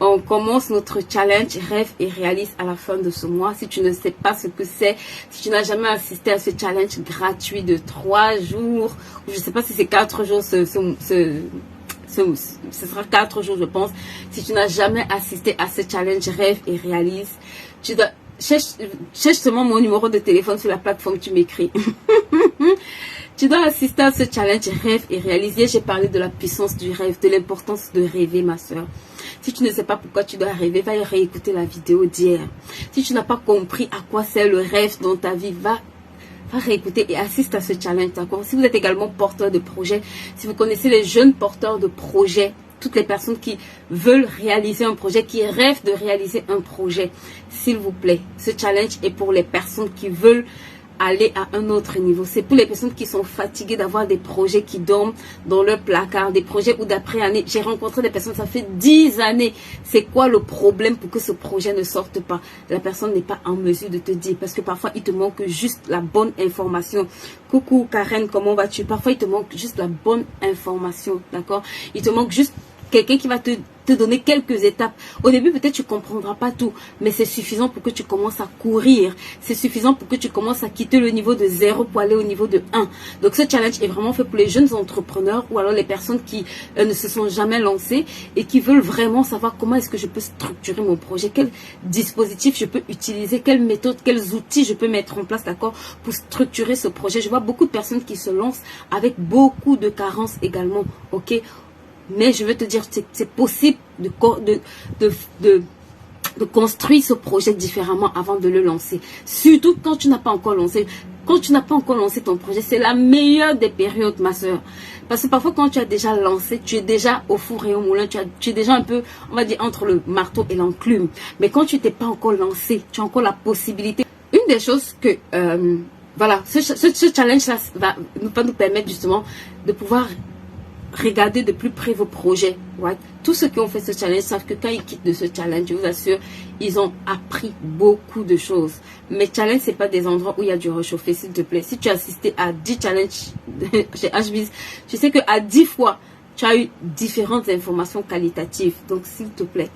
on commence notre challenge rêve et réalise à la fin de ce mois. Si tu ne sais pas ce que c'est, si tu n'as jamais assisté à ce challenge gratuit de 3 jours, ou je ne sais pas si c'est 4 jours, ce sera 4 jours je pense. Si tu n'as jamais assisté à ce challenge rêve et réalise, tu dois cherche seulement mon numéro de téléphone sur la plateforme, tu m'écris. Tu dois assister à ce challenge rêve et réaliser. J'ai parlé de la puissance du rêve, de l'importance de rêver, ma soeur. Si tu ne sais pas pourquoi tu dois rêver, va réécouter la vidéo d'hier. Si tu n'as pas compris à quoi c'est le rêve dans ta vie, va réécouter et assiste à ce challenge, d'accord? Si vous êtes également porteur de projet, si vous connaissez les jeunes porteurs de projet, toutes les personnes qui veulent réaliser un projet, qui rêvent de réaliser un projet, s'il vous plaît, ce challenge est pour les personnes qui veulent aller à un autre niveau. C'est pour les personnes qui sont fatiguées d'avoir des projets qui dorment dans leur placard, des projets où d'après année, j'ai rencontré des personnes, ça fait 10 années. C'est quoi le problème pour que ce projet ne sorte pas? La personne n'est pas en mesure de te dire, parce que parfois il te manque juste la bonne information. Coucou Karen, comment vas-tu? Parfois il te manque juste la bonne information, d'accord? Il te manque juste quelqu'un qui va te donner quelques étapes. Au début, peut-être tu comprendras pas tout, mais c'est suffisant pour que tu commences à courir. C'est suffisant pour que tu commences à quitter le niveau de 0 pour aller au niveau de 1. Donc, ce challenge est vraiment fait pour les jeunes entrepreneurs ou alors les personnes qui ne se sont jamais lancées et qui veulent vraiment savoir comment est-ce que je peux structurer mon projet, quel dispositif je peux utiliser, quelle méthode, quels outils je peux mettre en place, d'accord, pour structurer ce projet. Je vois beaucoup de personnes qui se lancent avec beaucoup de carences également, ok? Mais je veux te dire, c'est possible de construire ce projet différemment avant de le lancer. Surtout quand tu n'as pas encore lancé. Quand tu n'as pas encore lancé ton projet, c'est la meilleure des périodes, ma soeur. Parce que parfois, quand tu as déjà lancé, tu es déjà au four et au moulin. Tu es déjà un peu, on va dire, entre le marteau et l'enclume. Mais quand tu t'es pas encore lancé, tu as encore la possibilité. Une des choses que, voilà, ce challenge-là va nous permettre justement de pouvoir regardez de plus près vos projets. Right? Tous ceux qui ont fait ce challenge savent que quand ils quittent de ce challenge, je vous assure, ils ont appris beaucoup de choses. Mais challenge, c'est pas des endroits où il y a du réchauffé, s'il te plaît. Si tu as assisté à 10 challenges chez HBiz, tu sais qu'à 10 fois, tu as eu différentes informations qualitatives. Donc, s'il te plaît,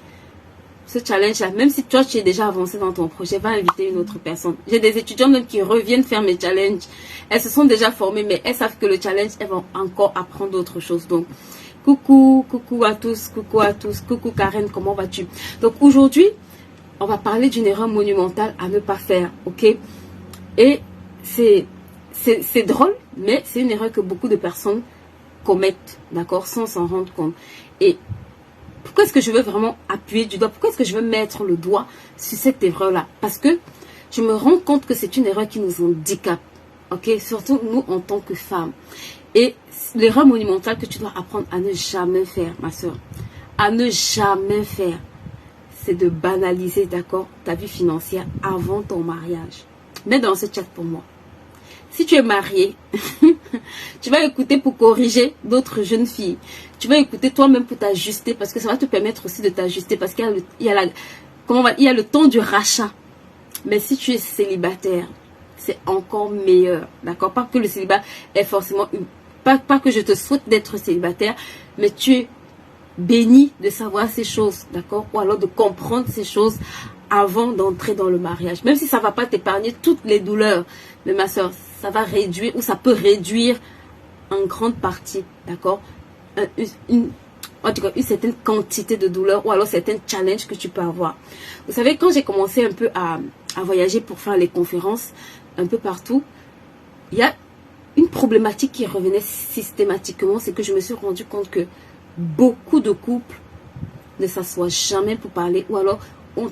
ce challenge-là, même si toi, tu es déjà avancé dans ton projet, va inviter une autre personne. J'ai des étudiants même qui reviennent faire mes challenges. Elles se sont déjà formées, mais elles savent que le challenge, elles vont encore apprendre d'autres choses. Donc, coucou à tous, coucou Karen, comment vas-tu? Donc, aujourd'hui, on va parler d'une erreur monumentale à ne pas faire, ok? Et c'est drôle, mais c'est une erreur que beaucoup de personnes commettent, d'accord, sans s'en rendre compte. Et pourquoi est-ce que je veux vraiment appuyer du doigt? Pourquoi est-ce que je veux mettre le doigt sur cette erreur-là? Parce que je me rends compte que c'est une erreur qui nous handicape. Ok? Surtout nous en tant que femmes. Et l'erreur monumentale que tu dois apprendre à ne jamais faire, ma soeur, à ne jamais faire, c'est de banaliser, d'accord, ta vie financière avant ton mariage. Mets dans ce chat pour moi. Si tu es marié, tu vas écouter pour corriger d'autres jeunes filles. Tu vas écouter toi-même pour t'ajuster parce que ça va te permettre aussi de t'ajuster parce qu'il y a le temps du rachat. Mais si tu es célibataire, c'est encore meilleur. D'accord? Pas que le célibat est forcément... Pas que je te souhaite d'être célibataire, mais tu es béni de savoir ces choses. D'accord? Ou alors de comprendre ces choses avant d'entrer dans le mariage. Même si ça ne va pas t'épargner toutes les douleurs. Mais ma soeur, ça va réduire ou ça peut réduire en grande partie, d'accord, une certaine quantité de douleur ou alors certains challenges que tu peux avoir. Vous savez, quand j'ai commencé un peu à voyager pour faire les conférences un peu partout, il y a une problématique qui revenait systématiquement, c'est que je me suis rendu compte que beaucoup de couples ne s'assoient jamais pour parler ou alors ont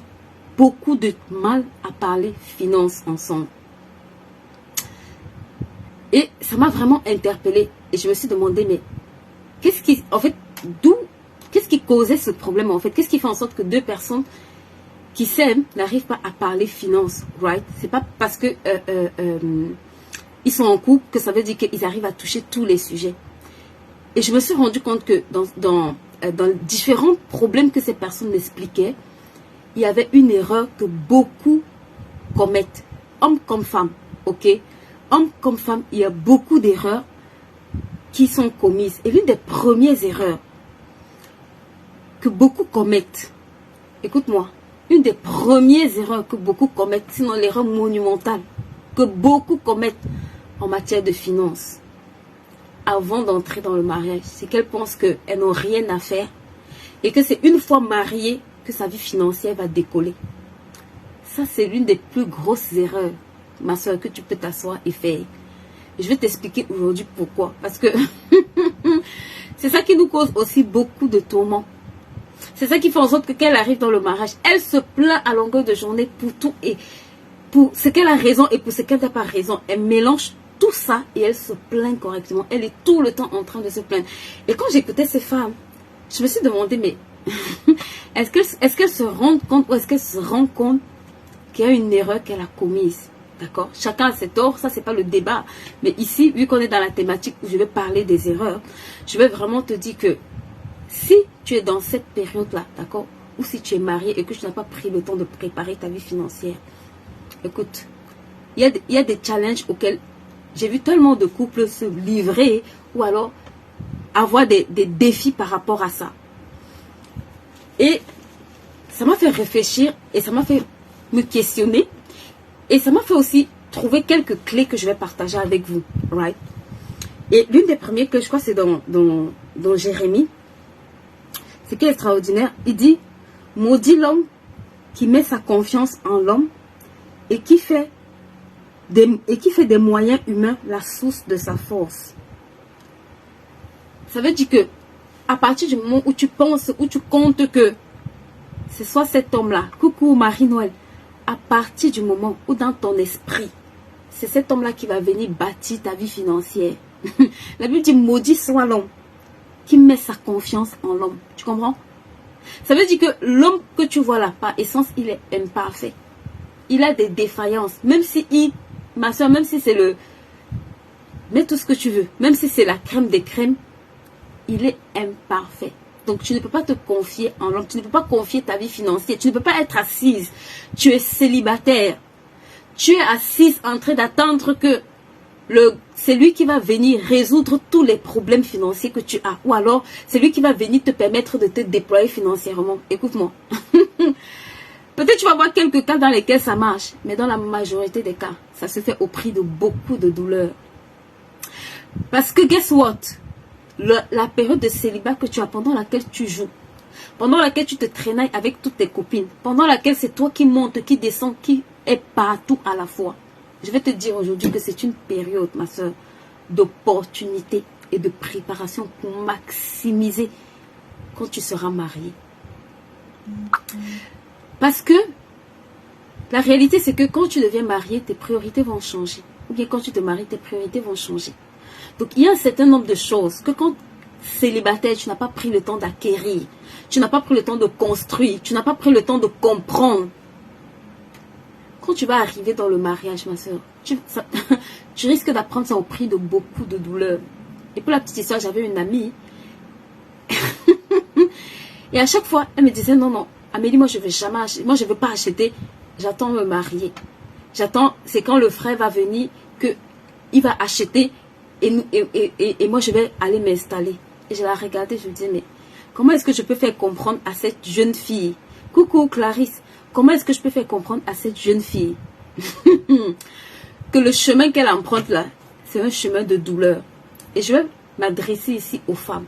beaucoup de mal à parler finances ensemble. Et ça m'a vraiment interpellée. Et je me suis demandé, mais qu'est-ce qui causait ce problème en fait? Qu'est-ce qui fait en sorte que deux personnes qui s'aiment n'arrivent pas à parler finances, right? C'est pas parce que ils sont en couple que ça veut dire qu'ils arrivent à toucher tous les sujets. Et je me suis rendu compte que dans différents problèmes que ces personnes m'expliquaient, il y avait une erreur que beaucoup commettent, hommes comme femmes, ok? Hommes comme femmes, il y a beaucoup d'erreurs qui sont commises. Et l'une des premières erreurs que beaucoup commettent, Écoute-moi, une des premières erreurs que beaucoup commettent, sinon l'erreur monumentale que beaucoup commettent en matière de finances, avant d'entrer dans le mariage, c'est qu'elles pensent qu'elles n'ont rien à faire et que c'est une fois mariée que sa vie financière va décoller. Ça, c'est l'une des plus grosses erreurs, ma soeur, que tu peux t'asseoir et faire. Et je vais t'expliquer aujourd'hui pourquoi. Parce que c'est ça qui nous cause aussi beaucoup de tourments. C'est ça qui fait en sorte que quand elle arrive dans le mariage, elle se plaint à longueur de journée pour tout et pour ce qu'elle a raison et pour ce qu'elle n'a pas raison. Elle mélange tout ça et elle se plaint correctement. Elle est tout le temps en train de se plaindre. Et quand j'écoutais ces femmes, je me suis demandé, mais est-ce qu'elle se rend compte ou est-ce qu'elle se rend compte qu'il y a une erreur qu'elle a commise? D'accord? Chacun a ses torts, ça c'est pas le débat. Mais ici, vu qu'on est dans la thématique où je vais parler des erreurs, je vais vraiment te dire que si tu es dans cette période-là, d'accord? Ou si tu es marié et que tu n'as pas pris le temps de préparer ta vie financière, écoute, il y a des challenges auxquels j'ai vu tellement de couples se livrer ou alors avoir des défis par rapport à ça. Et ça m'a fait réfléchir et ça m'a fait me questionner et ça m'a fait aussi trouver quelques clés que je vais partager avec vous. Right? Et l'une des premières clés, je crois, c'est dans Jérémie. C'est qui est extraordinaire. Il dit, maudit l'homme qui met sa confiance en l'homme et qui fait des moyens humains la source de sa force. Ça veut dire que à partir du moment où tu penses, où tu comptes que ce soit cet homme-là, coucou Marie-Noël, à partir du moment où dans ton esprit, c'est cet homme-là qui va venir bâtir ta vie financière. La Bible dit, maudit soit l'homme qui met sa confiance en l'homme. Tu comprends? Ça veut dire que l'homme que tu vois là, par essence, il est imparfait. Il a des défaillances. Même si ma soeur, même si c'est mets tout ce que tu veux, même si c'est la crème des crèmes, il est imparfait. Donc tu ne peux pas te confier en l'homme, tu ne peux pas confier ta vie financière, tu ne peux pas être assise. Tu es célibataire. Tu es assise en train d'attendre que c'est lui qui va venir résoudre tous les problèmes financiers que tu as. Ou alors, c'est lui qui va venir te permettre de te déployer financièrement. Écoute-moi. Peut-être tu vas voir quelques cas dans lesquels ça marche. Mais dans la majorité des cas, ça se fait au prix de beaucoup de douleurs. Parce que, guess what? La période de célibat que tu as, pendant laquelle tu joues, pendant laquelle tu te traînailles avec toutes tes copines, pendant laquelle c'est toi qui montes, qui descends, qui est partout à la fois. Je vais te dire aujourd'hui que c'est une période, ma soeur, d'opportunité et de préparation pour maximiser quand tu seras mariée. Parce que la réalité, c'est que quand tu deviens mariée, tes priorités vont changer. Ou bien quand tu te maries, tes priorités vont changer. Donc il y a un certain nombre de choses que quand célibataire, tu n'as pas pris le temps d'acquérir. Tu n'as pas pris le temps de construire. Tu n'as pas pris le temps de comprendre. Quand tu vas arriver dans le mariage, ma soeur, tu risques d'apprendre ça au prix de beaucoup de douleurs. Et pour la petite histoire, j'avais une amie. Et à chaque fois, elle me disait, non, Amélie, moi je ne veux jamais acheter. Moi je ne veux pas acheter. J'attends me marier. J'attends, c'est quand le frère va venir qu'il va acheter et moi je vais aller m'installer. Et je la regardais, je me disais, mais comment est-ce que je peux faire comprendre à cette jeune fille, coucou Clarisse, comment est-ce que je peux faire comprendre à cette jeune fille que le chemin qu'elle emprunte là, c'est un chemin de douleur. Et je vais m'adresser ici aux femmes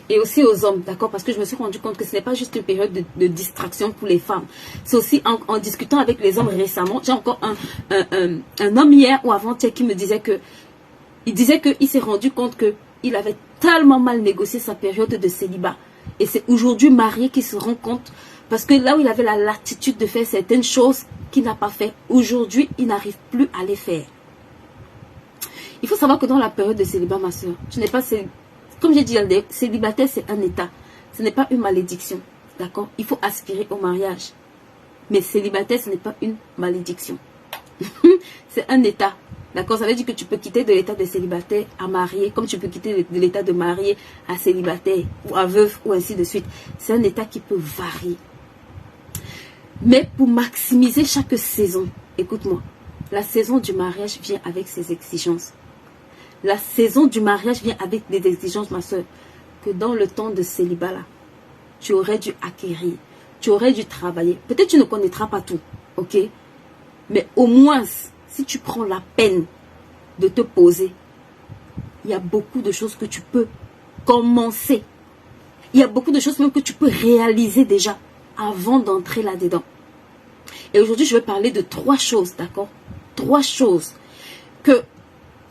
et aussi aux hommes, d'accord? Parce que je me suis rendu compte que ce n'est pas juste une période de distraction pour les femmes. C'est aussi en discutant avec les hommes récemment. J'ai encore un homme hier ou avant-hier qui me disait qu'il s'est rendu compte qu'il avait tellement mal négocié sa période de célibat. Et c'est aujourd'hui marié qu'il se rend compte. Parce que là où il avait la latitude de faire certaines choses qu'il n'a pas fait, aujourd'hui, il n'arrive plus à les faire. Il faut savoir que dans la période de célibat, ma soeur, tu n'es pas comme j'ai dit, célibataire, c'est un état. Ce n'est pas une malédiction. D'accord? Il faut aspirer au mariage. Mais célibataire, ce n'est pas une malédiction. C'est un état. D'accord? Ça veut dire que tu peux quitter de l'état de célibataire à marié, comme tu peux quitter de l'état de marié à célibataire, ou à veuve, ou ainsi de suite. C'est un état qui peut varier. Mais pour maximiser chaque saison, écoute-moi, la saison du mariage vient avec ses exigences. La saison du mariage vient avec des exigences, ma soeur, que dans le temps de célibat, là, tu aurais dû acquérir. tu aurais dû travailler. Peut-être tu ne connaîtras pas tout, ok? Mais au moins, si tu prends la peine de te poser, il y a beaucoup de choses que tu peux commencer. Il y a beaucoup de choses même que tu peux réaliser déjà avant d'entrer là-dedans. Et aujourd'hui, je vais parler de 3 choses, d'accord? 3 choses que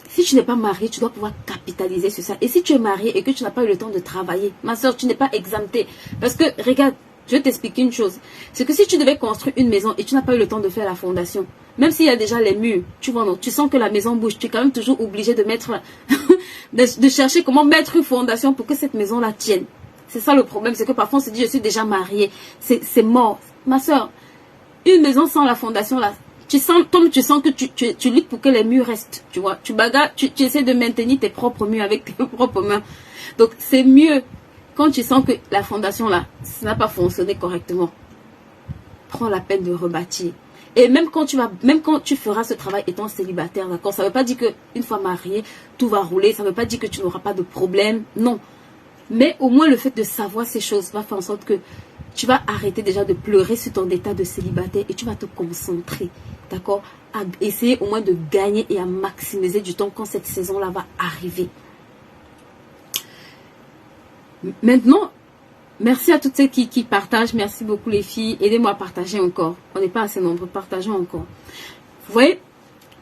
si tu n'es pas marié, tu dois pouvoir capitaliser sur ça. Et si tu es marié et que tu n'as pas eu le temps de travailler, ma soeur, tu n'es pas exempté. Parce que, regarde, je vais t'expliquer une chose. C'est que si tu devais construire une maison et tu n'as pas eu le temps de faire la fondation, même s'il y a déjà les murs, tu vois, non, tu sens que la maison bouge, tu es quand même toujours obligé de mettre, de chercher comment mettre une fondation pour que cette maison-là tienne. C'est ça le problème, c'est que parfois on se dit, je suis déjà mariée, c'est mort. Ma soeur, une maison sans la fondation, là, tu sens que tu luttes pour que les murs restent, tu vois. Tu bagarres, tu essaies de maintenir tes propres murs avec tes propres mains. Donc, c'est mieux quand tu sens que la fondation, là, ça n'a pas fonctionné correctement. Prends la peine de rebâtir. Et même quand tu feras ce travail étant célibataire, d'accord, ça ne veut pas dire qu'une fois marié, tout va rouler. Ça ne veut pas dire que tu n'auras pas de problème. Non. Mais au moins, le fait de savoir ces choses va faire en sorte que tu vas arrêter déjà de pleurer sur ton état de célibataire et tu vas te concentrer, d'accord, à essayer au moins de gagner et à maximiser du temps quand cette saison-là va arriver. Maintenant, merci à toutes celles qui partagent. Merci beaucoup les filles. Aidez-moi à partager encore. On n'est pas assez nombreux. Partageons encore. Vous voyez,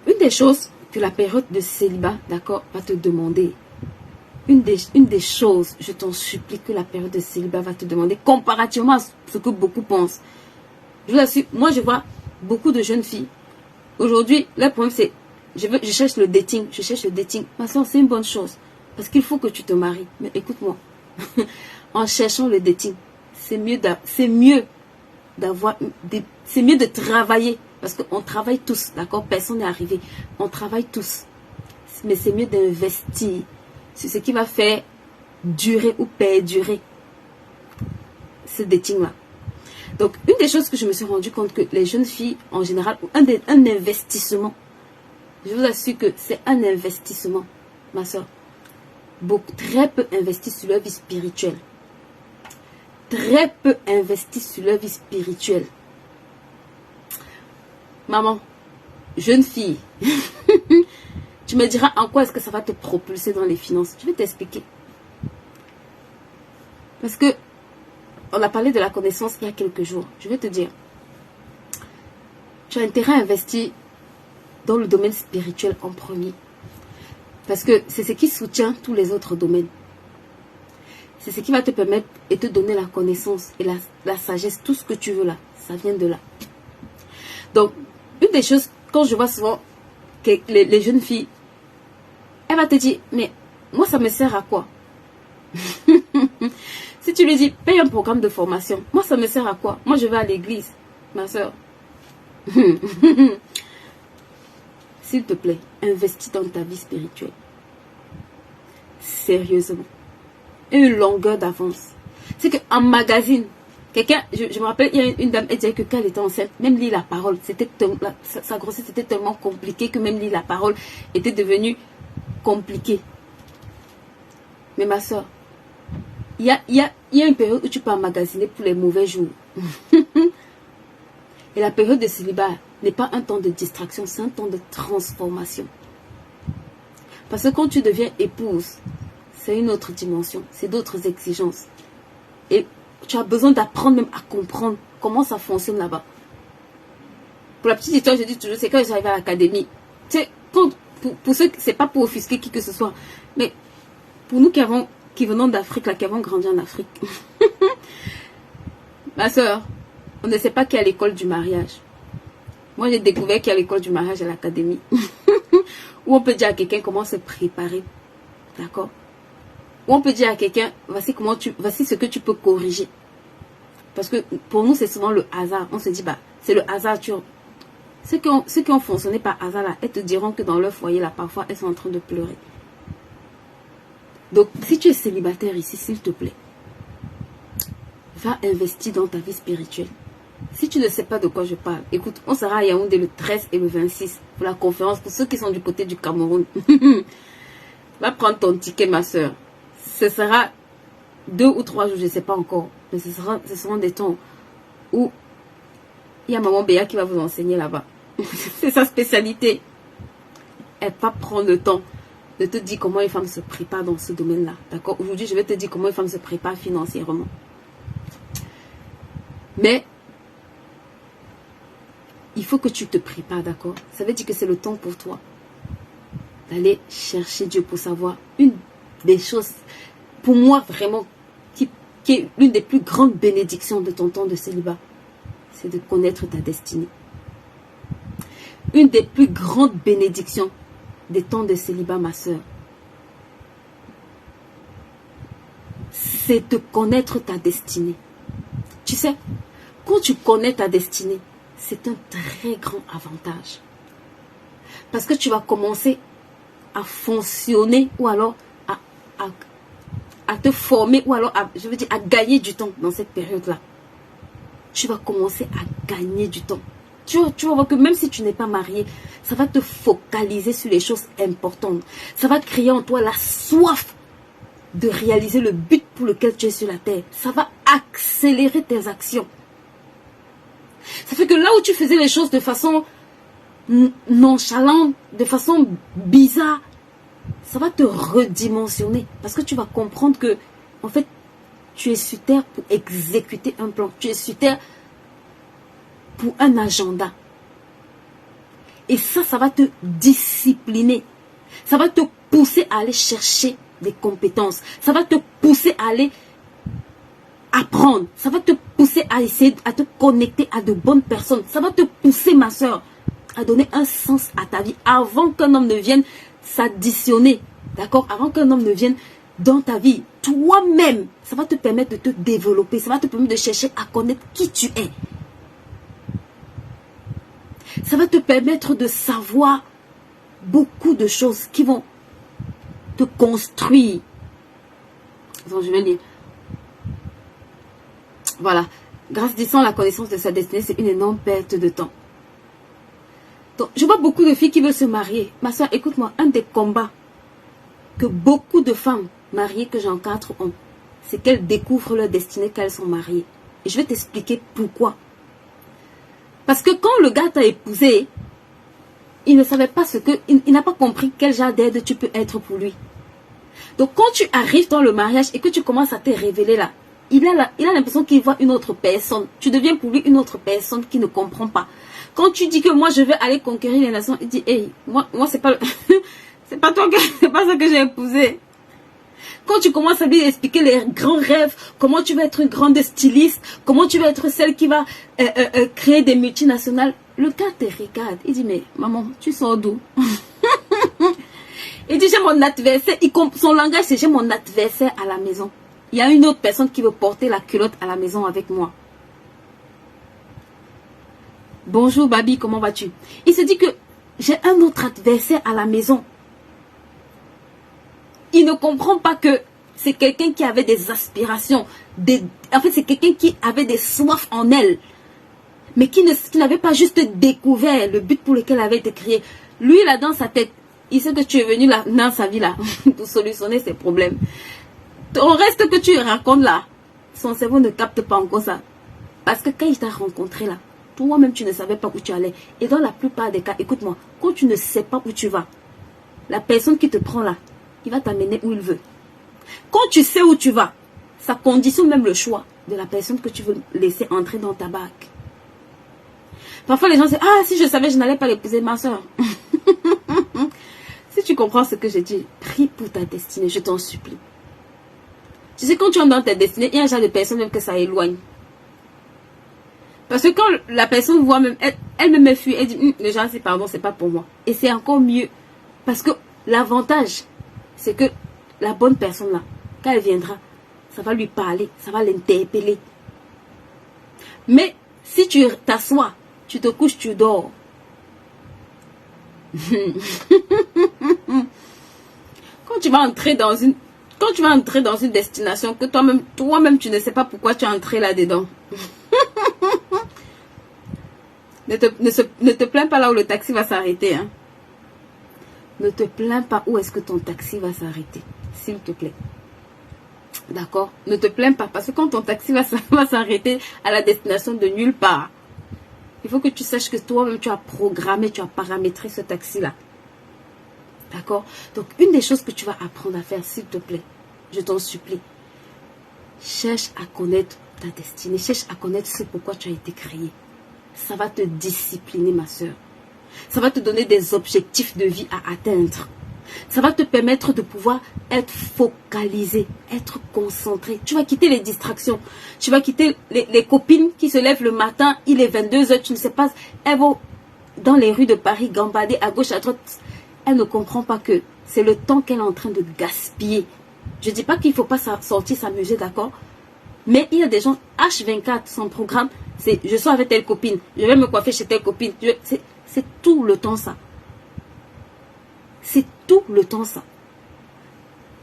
une des choses que la période de célibat, d'accord, va te demander. Une des choses, je t'en supplie, que la période de célibat va te demander, comparativement à ce que beaucoup pensent. Je vous assure, moi je vois beaucoup de jeunes filles. Aujourd'hui, le problème c'est, je cherche le dating, Ma soeur, c'est une bonne chose. Parce qu'il faut que tu te maries. Mais écoute-moi, en cherchant le dating, c'est mieux de travailler. Parce qu'on travaille tous, d'accord? Personne n'est arrivé. On travaille tous. Mais c'est mieux d'investir. C'est ce qui va faire durer ou perdurer ce dating-là. Donc, une des choses que je me suis rendu compte que les jeunes filles, en général, un investissement, je vous assure que c'est un investissement, ma soeur. Très peu investissent sur leur vie spirituelle. Très peu investissent sur leur vie spirituelle. Maman, jeune fille, tu me diras en quoi est-ce que ça va te propulser dans les finances. Je vais t'expliquer. Parce que on a parlé de la connaissance il y a quelques jours. Je vais te dire. Tu as intérêt à investir dans le domaine spirituel en premier. Parce que c'est ce qui soutient tous les autres domaines. C'est ce qui va te permettre et te donner la connaissance et la sagesse. Tout ce que tu veux là, ça vient de là. Donc, une des choses, quand je vois souvent que les jeunes filles, elle va te dire, mais moi ça me sert à quoi? Si tu lui dis, paye un programme de formation, moi ça me sert à quoi? Moi je vais à l'église, ma soeur. S'il te plaît, investis dans ta vie spirituelle. Sérieusement. Une longueur d'avance. C'est qu'en magazine, quelqu'un, je me rappelle, il y a une dame, elle disait que quand elle était enceinte, même lire la parole, sa grossesse était tellement compliquée que même lire la parole était devenu compliqué. Mais ma soeur, il y a une période où tu peux emmagasiner pour les mauvais jours. Et la période de célibat n'est pas un temps de distraction, c'est un temps de transformation. Parce que quand tu deviens épouse, c'est une autre dimension, c'est d'autres exigences. Et tu as besoin d'apprendre même à comprendre comment ça fonctionne là-bas. Pour la petite histoire, je dis toujours, c'est quand j'arrive à l'académie. Tu sais, pour ceux, c'est pas pour offusquer qui que ce soit, mais pour nous qui venons d'Afrique, là, qui avons grandi en Afrique, ma soeur, on ne sait pas qui est à l'école du mariage. Moi, j'ai découvert qu'il y a l'école du mariage à l'académie. Où on peut dire à quelqu'un comment se préparer. D'accord? Où on peut dire à quelqu'un, voici ce que tu peux corriger. Parce que pour nous, c'est souvent le hasard. On se dit, bah, c'est le hasard. Ceux qui ont fonctionné par hasard, là, elles te diront que dans leur foyer, là, parfois, elles sont en train de pleurer. Donc, si tu es célibataire ici, s'il te plaît, va investir dans ta vie spirituelle. Si tu ne sais pas de quoi je parle, écoute, on sera à Yaoundé le 13 et le 26 pour la conférence, pour ceux qui sont du côté du Cameroun. Va prendre ton ticket, ma soeur. Ce sera 2 ou 3 jours, je ne sais pas encore. Mais ce seront des temps Ou il y a maman Béa qui va vous enseigner là-bas. C'est sa spécialité. Elle va prendre le temps de te dire comment les femmes se préparent dans ce domaine-là. D'accord? Aujourd'hui, je vais te dire comment les femmes se préparent financièrement. Mais il faut que tu te prépares, d'accord? Ça veut dire que c'est le temps pour toi d'aller chercher Dieu pour savoir une des choses, pour moi vraiment, qui est l'une des plus grandes bénédictions de ton temps de célibat. C'est de connaître ta destinée. Une des plus grandes bénédictions des temps de célibat, ma soeur, c'est de connaître ta destinée. Tu sais, quand tu connais ta destinée, c'est un très grand avantage. Parce que tu vas commencer à fonctionner ou alors à te former ou alors à gagner du temps dans cette période-là. Tu vas commencer à gagner du temps. Tu vas voir que même si tu n'es pas marié, ça va te focaliser sur les choses importantes. Ça va créer en toi la soif de réaliser le but pour lequel tu es sur la terre. Ça va accélérer tes actions. Ça fait que là où tu faisais les choses de façon nonchalante, de façon bizarre, ça va te redimensionner. Parce que tu vas comprendre que, en fait, tu es sur terre pour exécuter un plan. Tu es sur terre pour un agenda. Et ça va te discipliner. Ça va te pousser à aller chercher des compétences. Ça va te pousser à aller apprendre. Ça va te pousser à essayer à te connecter à de bonnes personnes. Ça va te pousser, ma soeur, à donner un sens à ta vie avant qu'un homme ne vienne s'additionner. D'accord? Avant qu'un homme ne vienne dans ta vie. Toi-même, ça va te permettre de te développer. Ça va te permettre de chercher à connaître qui tu es. Ça va te permettre de savoir beaucoup de choses qui vont te construire. Attends, je vais lire. Voilà. Grandissant la connaissance de sa destinée, c'est une énorme perte de temps. Donc, je vois beaucoup de filles qui veulent se marier. Ma soeur, écoute-moi, un des combats que beaucoup de femmes mariées que j'encadre ont, c'est qu'elles découvrent leur destinée quand elles sont mariées. Et je vais t'expliquer pourquoi. Parce que quand le gars t'a épousé, il ne savait pas il n'a pas compris quel genre d'aide tu peux être pour lui. Donc quand tu arrives dans le mariage et que tu commences à te révéler là, il a l'impression qu'il voit une autre personne. Tu deviens pour lui une autre personne qui ne comprend pas. Quand tu dis que moi je vais aller conquérir les nations, il dit hey, moi c'est pas c'est pas ça que j'ai épousé. Quand tu commences à lui expliquer les grands rêves, comment tu vas être une grande styliste, comment tu vas être celle qui va créer des multinationales, le gars te regarde. Il dit, mais maman, tu sors d'où? Il dit, j'ai mon adversaire. Son langage, c'est j'ai mon adversaire à la maison. Il y a une autre personne qui veut porter la culotte à la maison avec moi. Bonjour Babi, comment vas-tu? Il se dit que j'ai un autre adversaire à la maison. Il ne comprend pas que c'est quelqu'un qui avait des aspirations. En fait, c'est quelqu'un qui avait des soifs en elle. Mais qui n'avait pas juste découvert le but pour lequel elle avait été créée. Lui, là, dans sa tête, il sait que tu es venu là, dans sa vie là, pour solutionner ses problèmes. Ton reste que tu racontes là, son cerveau ne capte pas encore ça. Parce que quand il t'a rencontré là, toi-même, tu ne savais pas où tu allais. Et dans la plupart des cas, écoute-moi, quand tu ne sais pas où tu vas, la personne qui te prend là, il va t'amener où il veut. Quand tu sais où tu vas, ça conditionne même le choix de la personne que tu veux laisser entrer dans ta barque. Parfois les gens disent, ah si je savais je n'allais pas l'épouser, ma soeur. Si tu comprends ce que je dis, prie pour ta destinée, je t'en supplie. Tu sais, quand tu entres dans ta destinée, il y a un genre de personne même que ça éloigne. Parce que quand la personne voit même, elle me fuit, elle dit, les gens disent pardon, c'est pas pour moi. Et c'est encore mieux. Parce que l'avantage, c'est que la bonne personne là, quand elle viendra, ça va lui parler, ça va l'interpeller. Mais si tu t'assois, tu te couches, tu dors. Quand tu vas entrer dans une destination que toi-même tu ne sais pas pourquoi tu es entré là-dedans. Ne te plains pas là où le taxi va s'arrêter. Hein. Ne te plains pas où est-ce que ton taxi va s'arrêter. S'il te plaît. D'accord? Ne te plains pas, parce que quand ton taxi va s'arrêter à la destination de nulle part, il faut que tu saches que toi-même, tu as programmé, tu as paramétré ce taxi-là. D'accord? Donc, une des choses que tu vas apprendre à faire, s'il te plaît, je t'en supplie, cherche à connaître ta destinée, cherche à connaître ce pourquoi tu as été créé. Ça va te discipliner, ma soeur. Ça va te donner des objectifs de vie à atteindre. Ça va te permettre de pouvoir être focalisé, être concentré. Tu vas quitter les distractions. Tu vas quitter les copines qui se lèvent le matin, il est 22h, tu ne sais pas, elles vont dans les rues de Paris gambader à gauche, à droite. Elle ne comprend pas que c'est le temps qu'elle est en train de gaspiller. Je ne dis pas qu'il ne faut pas sortir s'amuser, d'accord? Mais il y a des gens, H24, son programme, c'est je sors avec telle copine, je vais me coiffer chez telle copine. C'est tout le temps ça. C'est tout le temps ça.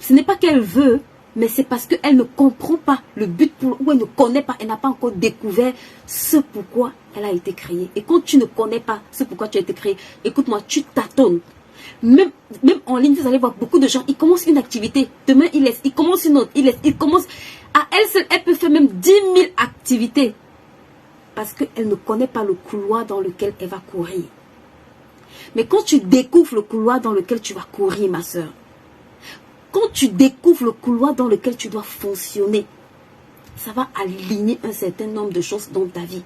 Ce n'est pas qu'elle veut, mais c'est parce qu'elle ne comprend pas le but ou elle ne connaît pas, elle n'a pas encore découvert ce pourquoi elle a été créée. Et quand tu ne connais pas ce pourquoi tu as été créé, écoute-moi, tu tâtonnes. Même en ligne, vous allez voir beaucoup de gens, ils commencent une activité, demain ils laissent, ils commencent une autre, ils laissent, ils commencent. À elle seule, elle peut faire même 10 000 activités. Parce qu'elle ne connaît pas le couloir dans lequel elle va courir. Mais quand tu découvres le couloir dans lequel tu vas courir, ma soeur, quand tu découvres le couloir dans lequel tu dois fonctionner, ça va aligner un certain nombre de choses dans ta vie.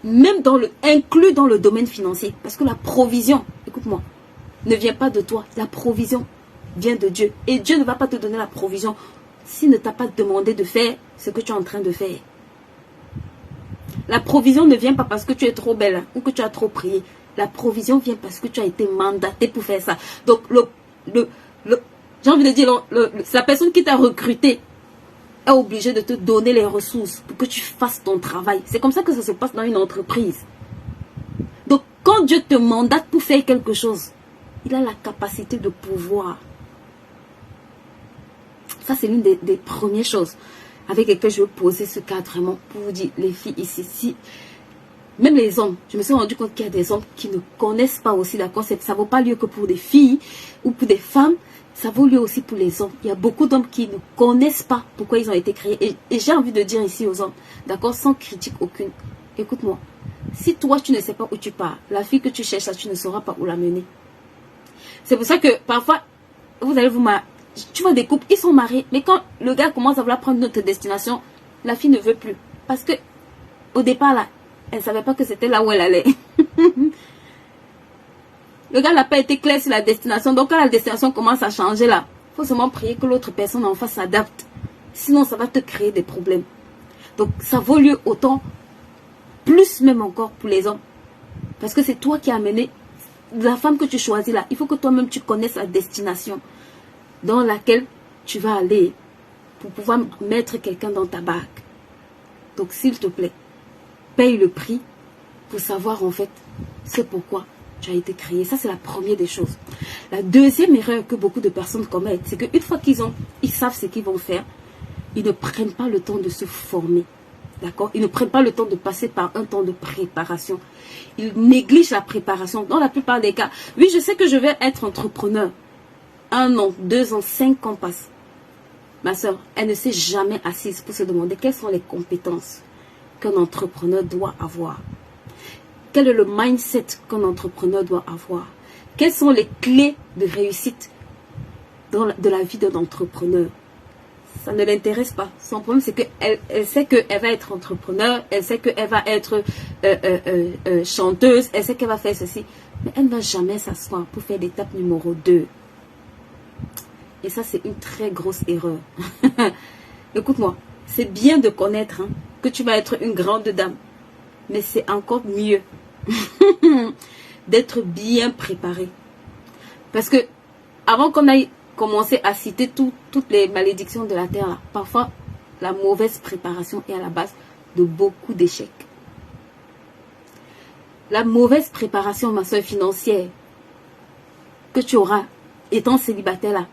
Même inclus dans le domaine financier. Parce que la provision, écoute-moi, ne vient pas de toi. La provision vient de Dieu. Et Dieu ne va pas te donner la provision s'il ne t'a pas demandé de faire ce que tu es en train de faire. La provision ne vient pas parce que tu es trop belle ou que tu as trop prié. La provision vient parce que tu as été mandaté pour faire ça. Donc, j'ai envie de dire, la personne qui t'a recruté est obligée de te donner les ressources pour que tu fasses ton travail. C'est comme ça que ça se passe dans une entreprise. Donc, quand Dieu te mandate pour faire quelque chose, il a la capacité de pouvoir. Ça, c'est l'une des premières choses avec lesquelles je veux poser ce cadre vraiment pour vous dire, les filles ici, même les hommes, je me suis rendu compte qu'il y a des hommes qui ne connaissent pas aussi, d'accord, ça ne vaut pas lieu que pour des filles ou pour des femmes, ça vaut lieu aussi pour les hommes. Il y a beaucoup d'hommes qui ne connaissent pas pourquoi ils ont été créés. Et j'ai envie de dire ici aux hommes, d'accord, sans critique aucune, écoute-moi, si toi tu ne sais pas où tu pars, la fille que tu cherches là, tu ne sauras pas où la mener. C'est pour ça que parfois, vous allez tu vois des couples, ils sont mariés, mais quand le gars commence à vouloir prendre notre destination, la fille ne veut plus. Parce que au départ là, elle ne savait pas que c'était là où elle allait. Le gars n'a pas été clair sur la destination. Donc quand la destination commence à changer là, il faut seulement prier que l'autre personne en face s'adapte. Sinon ça va te créer des problèmes. Donc ça vaut lieu autant, plus même encore pour les hommes. Parce que c'est toi qui as amené la femme que tu choisis là. Il faut que toi-même tu connaisses la destination dans laquelle tu vas aller pour pouvoir mettre quelqu'un dans ta barque. Donc s'il te plaît, paye le prix pour savoir en fait c'est pourquoi tu as été créé. Ça c'est la première des choses. La deuxième erreur que beaucoup de personnes commettent, c'est qu'une fois qu'ils savent ce qu'ils vont faire, ils ne prennent pas le temps de se former. D'accord? Ils ne prennent pas le temps de passer par un temps de préparation. Ils négligent la préparation. Dans la plupart des cas, oui, je sais que je vais être entrepreneur. 1 an, 2 ans, 5 ans passent. Ma soeur, elle ne s'est jamais assise pour se demander quelles sont les compétences qu'un entrepreneur doit avoir. Quel est le mindset qu'un entrepreneur doit avoir? Quelles sont les clés de réussite de la vie d'un entrepreneur? Ça ne l'intéresse pas. Son problème, c'est qu'elle sait qu'elle va être entrepreneur, elle sait qu'elle va être chanteuse, elle sait qu'elle va faire ceci. Mais elle ne va jamais s'asseoir pour faire l'étape numéro 2. Et ça, c'est une très grosse erreur. Écoute-moi, c'est bien de connaître que tu vas être une grande dame. Mais c'est encore mieux d'être bien préparé. Parce que avant qu'on aille commencer à citer toutes les malédictions de la terre, là, parfois la mauvaise préparation est à la base de beaucoup d'échecs. La mauvaise préparation, ma soeur, financière que tu auras étant célibataire là,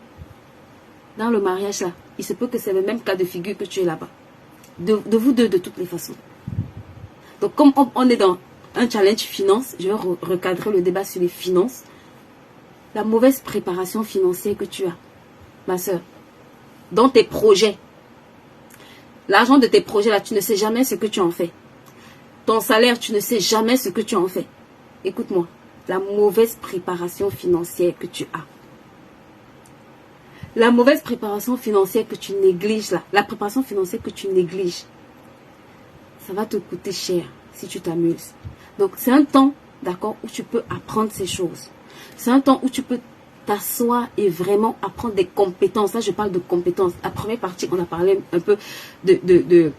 dans le mariage là, il se peut que c'est le même cas de figure que tu es là-bas. De vous deux de toutes les façons. Donc comme on est dans un challenge finance, je vais recadrer le débat sur les finances. La mauvaise préparation financière que tu as, ma soeur, dans tes projets, L'argent de tes projets là, tu ne sais jamais ce que tu en fais. Ton salaire, tu ne sais jamais ce que tu en fais. Écoute-moi, la mauvaise préparation financière que tu as. La mauvaise préparation financière que tu négliges là, la préparation financière que tu négliges, ça va te coûter cher si tu t'amuses. Donc c'est un temps, d'accord, où tu peux apprendre ces choses. C'est un temps où tu peux t'asseoir et vraiment apprendre des compétences. Là, je parle de compétences. La première partie, on a parlé un peu de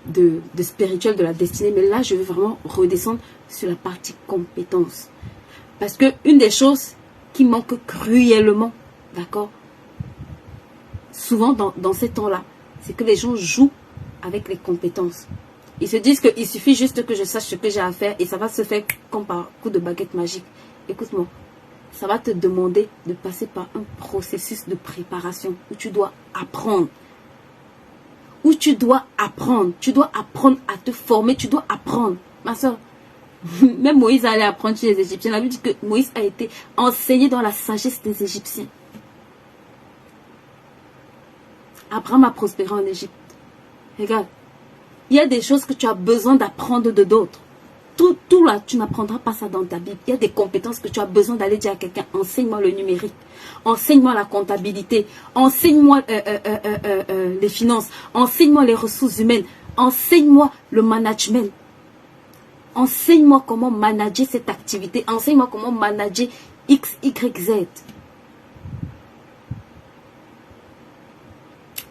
spirituel, de la destinée. Mais là, je veux vraiment redescendre sur la partie compétences. Parce que une des choses qui manque cruellement, d'accord, souvent dans ces temps-là, c'est que les gens jouent avec les compétences. Ils se disent qu'il suffit juste que je sache ce que j'ai à faire et ça va se faire comme par coup de baguette magique. Écoute-moi, ça va te demander de passer par un processus de préparation où tu dois apprendre. Où tu dois apprendre. Tu dois apprendre à te former. Tu dois apprendre. Ma soeur, même Moïse allait apprendre chez les Égyptiens. La Bible dit que Moïse a été enseigné dans la sagesse des Égyptiens. Abraham a prospéré en Égypte. Regarde. Il y a des choses que tu as besoin d'apprendre de d'autres. Tout là, tu n'apprendras pas ça dans ta Bible. Il y a des compétences que tu as besoin d'aller dire à quelqu'un. Enseigne-moi le numérique. Enseigne-moi la comptabilité. Enseigne-moi les finances. Enseigne-moi les ressources humaines. Enseigne-moi le management. Enseigne-moi comment manager cette activité. Enseigne-moi comment manager X, Y, Z.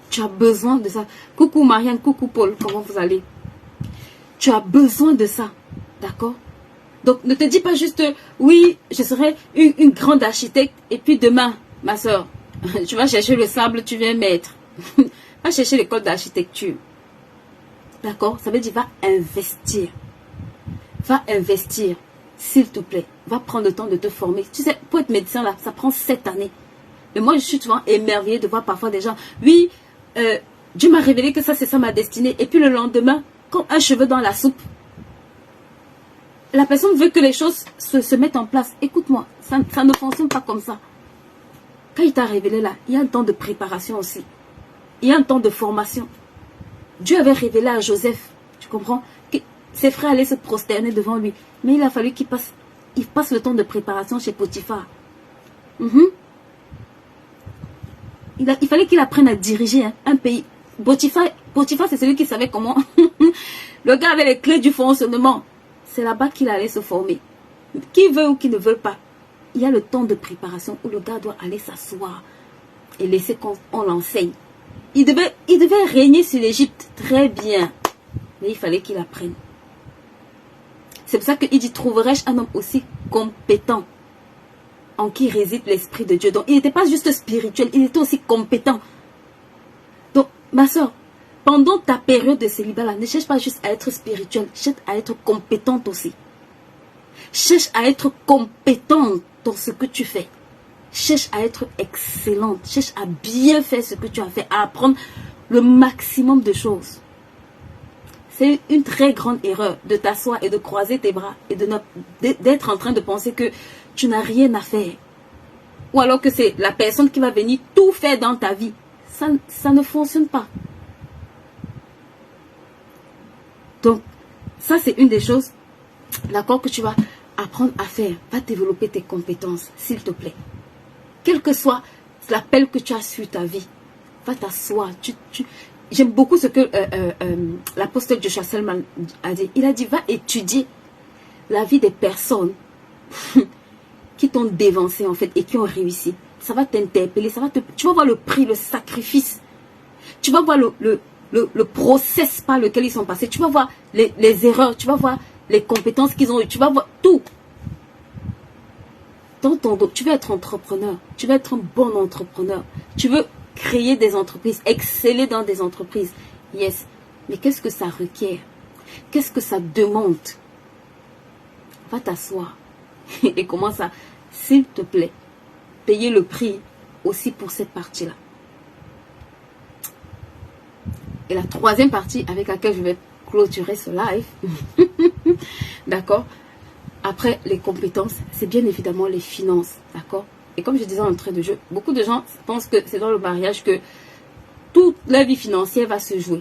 Tu as besoin de ça. Coucou Marianne, coucou Paul, comment vous allez? Tu as besoin de ça. D'accord? Donc, ne te dis pas juste, oui, je serai une grande architecte et puis demain, ma soeur, tu vas chercher le sable, tu viens mettre. Va chercher l'école d'architecture. D'accord? Ça veut dire, va investir. Va investir, s'il te plaît. Va prendre le temps de te former. Tu sais, pour être médecin, là, ça prend 7 années. Mais moi, je suis souvent émerveillée de voir parfois des gens, oui, Dieu m'a révélé que ça, c'est ça ma destinée. Et puis le lendemain, comme un cheveu dans la soupe, la personne veut que les choses se mettent en place. Écoute-moi, ça ne fonctionne pas comme ça. Quand il t'a révélé là, il y a un temps de préparation aussi. Il y a un temps de formation. Dieu avait révélé à Joseph, tu comprends, que ses frères allaient se prosterner devant lui. Mais il a fallu qu'il passe le temps de préparation chez Potiphar. Il fallait qu'il apprenne à diriger un pays. Potiphar, c'est celui qui savait comment. Le gars avait les clés du fonctionnement. C'est là-bas qu'il allait se former. Qui veut ou qui ne veut pas, il y a le temps de préparation où le gars doit aller s'asseoir et laisser qu'on l'enseigne. Il devait régner sur l'Égypte très bien. Mais il fallait qu'il apprenne. C'est pour ça qu'il dit, trouverai-je un homme aussi compétent en qui réside l'Esprit de Dieu. Donc, il n'était pas juste spirituel, il était aussi compétent. Donc, ma soeur, pendant ta période de célibat-là, ne cherche pas juste à être spirituelle, cherche à être compétente aussi. Cherche à être compétente dans ce que tu fais. Cherche à être excellente, cherche à bien faire ce que tu as fait, à apprendre le maximum de choses. C'est une très grande erreur de t'asseoir et de croiser tes bras et d'être en train de penser que tu n'as rien à faire. Ou alors que c'est la personne qui va venir tout faire dans ta vie. Ça ne fonctionne pas. Donc, ça c'est une des choses, d'accord, que tu vas apprendre à faire. Va développer tes compétences, s'il te plaît. Quel que soit l'appel que tu as sur ta vie, va t'asseoir. J'aime beaucoup ce que l'apôtre Joshua Selman a dit. Il a dit, va étudier la vie des personnes qui t'ont dévancé en fait et qui ont réussi. Ça va t'interpeller, tu vas voir le prix, le sacrifice. Tu vas voir le process par lequel ils sont passés. Tu vas voir les erreurs, tu vas voir les compétences qu'ils ont eues. Tu vas voir tout. Dans ton dos, tu veux être entrepreneur. Tu veux être un bon entrepreneur. Tu veux créer des entreprises, exceller dans des entreprises. Yes. Mais qu'est-ce que ça requiert? Qu'est-ce que ça demande? Va t'asseoir et commence à, s'il te plaît, payer le prix aussi pour cette partie-là. Et la troisième partie avec laquelle je vais clôturer ce live, d'accord? Après les compétences, c'est bien évidemment les finances, d'accord? Et comme je disais en entrée de jeu, beaucoup de gens pensent que c'est dans le mariage que toute leur vie financière va se jouer.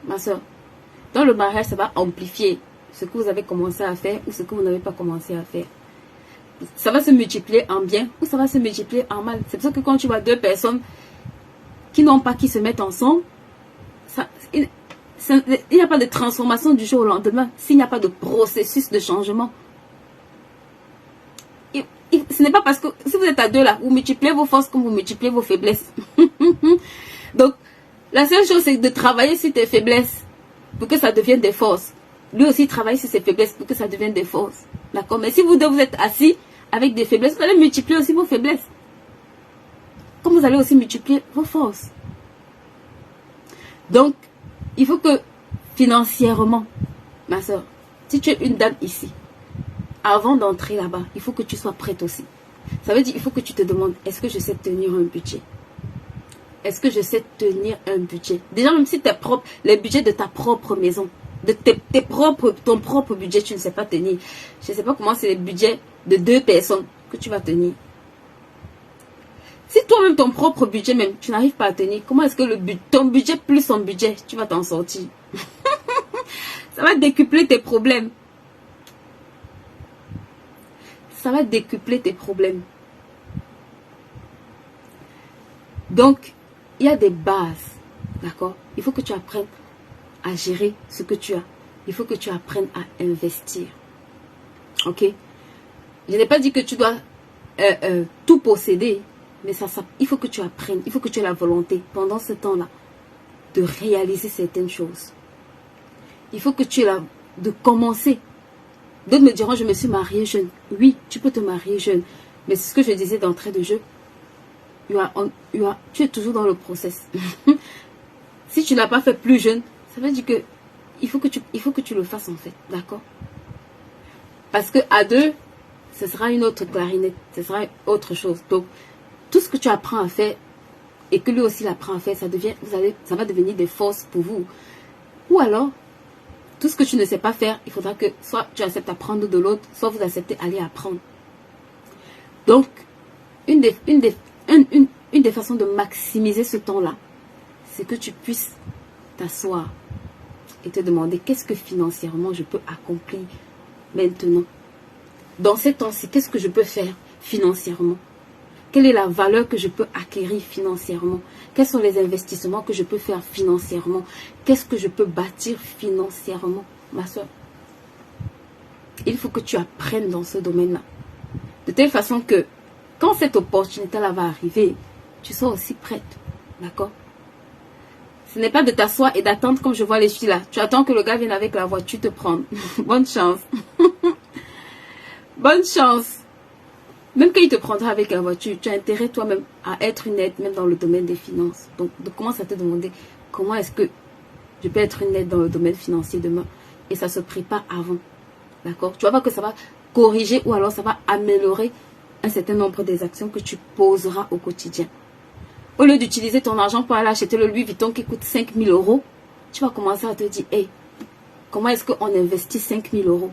Ma soeur, Dans le mariage, ça va amplifier ce que vous avez commencé à faire ou ce que vous n'avez pas commencé à faire. Ça va se multiplier en bien ou ça va se multiplier en mal. C'est pour ça que quand tu vois deux personnes qui n'ont pas qui se mettent ensemble, il n'y a pas de transformation du jour au lendemain s'il n'y a pas de processus de changement. Ce n'est pas parce que si vous êtes à deux là, vous multipliez vos forces comme vous multipliez vos faiblesses. Donc, la seule chose, c'est de travailler sur tes faiblesses pour que ça devienne des forces. Lui aussi travaille sur ses faiblesses pour que ça devienne des forces. D'accord? Mais si vous deux, vous êtes assis avec des faiblesses, vous allez multiplier aussi vos faiblesses. Comme vous allez aussi multiplier vos forces. Donc, il faut que financièrement, ma soeur, si tu es une dame ici, avant d'entrer là-bas, il faut que tu sois prête aussi. Ça veut dire, il faut que tu te demandes, est-ce que je sais tenir un budget? Est-ce que je sais tenir un budget? Déjà, même si les budgets de ta propre maison, de ton propre budget, tu ne sais pas tenir. Je ne sais pas comment c'est les budgets de 2 personnes que tu vas tenir. Si toi-même, ton propre budget, même, tu n'arrives pas à tenir, comment est-ce que ton budget plus son budget, tu vas t'en sortir? Ça va décupler tes problèmes. Ça va décupler tes problèmes. Donc, il y a des bases, d'accord? Il faut que tu apprennes à gérer ce que tu as. Il faut que tu apprennes à investir. Ok? Je n'ai pas dit que tu dois tout posséder, mais il faut que tu apprennes, il faut que tu aies la volonté, pendant ce temps-là, de réaliser certaines choses. Il faut que tu aies de commencer. D'autres me diront, je me suis mariée jeune. Oui, tu peux te marier jeune. Mais c'est ce que je disais d'entrée de jeu. Tu es toujours dans le process. Si tu ne l'as pas fait plus jeune, ça veut dire que il faut que tu le fasses en fait. D'accord? Parce que à deux, ce sera une autre clarinette. Ce sera autre chose. Donc, tout ce que tu apprends à faire et que lui aussi l'apprend à faire, ça va devenir des forces pour vous. Ou alors, tout ce que tu ne sais pas faire, il faudra que soit tu acceptes d'apprendre de l'autre, soit vous acceptez d'aller apprendre. Donc, une des façons de maximiser ce temps-là, c'est que tu puisses t'asseoir et te demander qu'est-ce que financièrement je peux accomplir maintenant. Dans ces temps-ci, qu'est-ce que je peux faire financièrement? Quelle est la valeur que je peux acquérir financièrement? Quels sont les investissements que je peux faire financièrement? Qu'est-ce que je peux bâtir financièrement, ma soeur? Il faut que tu apprennes dans ce domaine-là. De telle façon que quand cette opportunité-là va arriver, tu sois aussi prête. D'accord? Ce n'est pas de t'asseoir et d'attendre comme je vois les filles là. Tu attends que le gars vienne avec la voiture te prendre. Bonne chance. Bonne chance. Même quand il te prendra avec la voiture, tu as intérêt toi-même à être une aide, même dans le domaine des finances. Donc, commence à te demander comment est-ce que je peux être une aide dans le domaine financier demain. Et ça se prépare avant. D'accord? Tu vas voir que ça va corriger ou alors ça va améliorer un certain nombre des actions que tu poseras au quotidien. Au lieu d'utiliser ton argent pour aller acheter le Louis Vuitton qui coûte 5 000 €, tu vas commencer à te dire, hey, comment est-ce qu'on investit 5 000 €?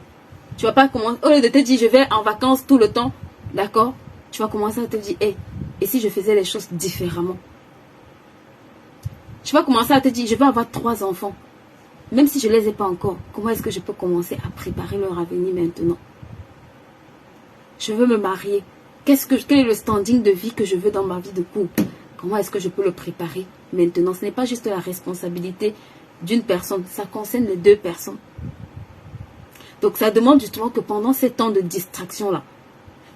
Tu vas pas commencer, au lieu de te dire, je vais en vacances tout le temps, d'accord? Tu vas commencer à te dire, hey, et si je faisais les choses différemment? Tu vas commencer à te dire, je vais avoir 3 enfants. Même si je ne les ai pas encore, comment est-ce que je peux commencer à préparer leur avenir maintenant? Je veux me marier. Quel est le standing de vie que je veux dans ma vie de couple? Comment est-ce que je peux le préparer maintenant? Ce n'est pas juste la responsabilité d'une personne, ça concerne les 2 personnes. Donc ça demande justement que pendant ces temps de distraction-là,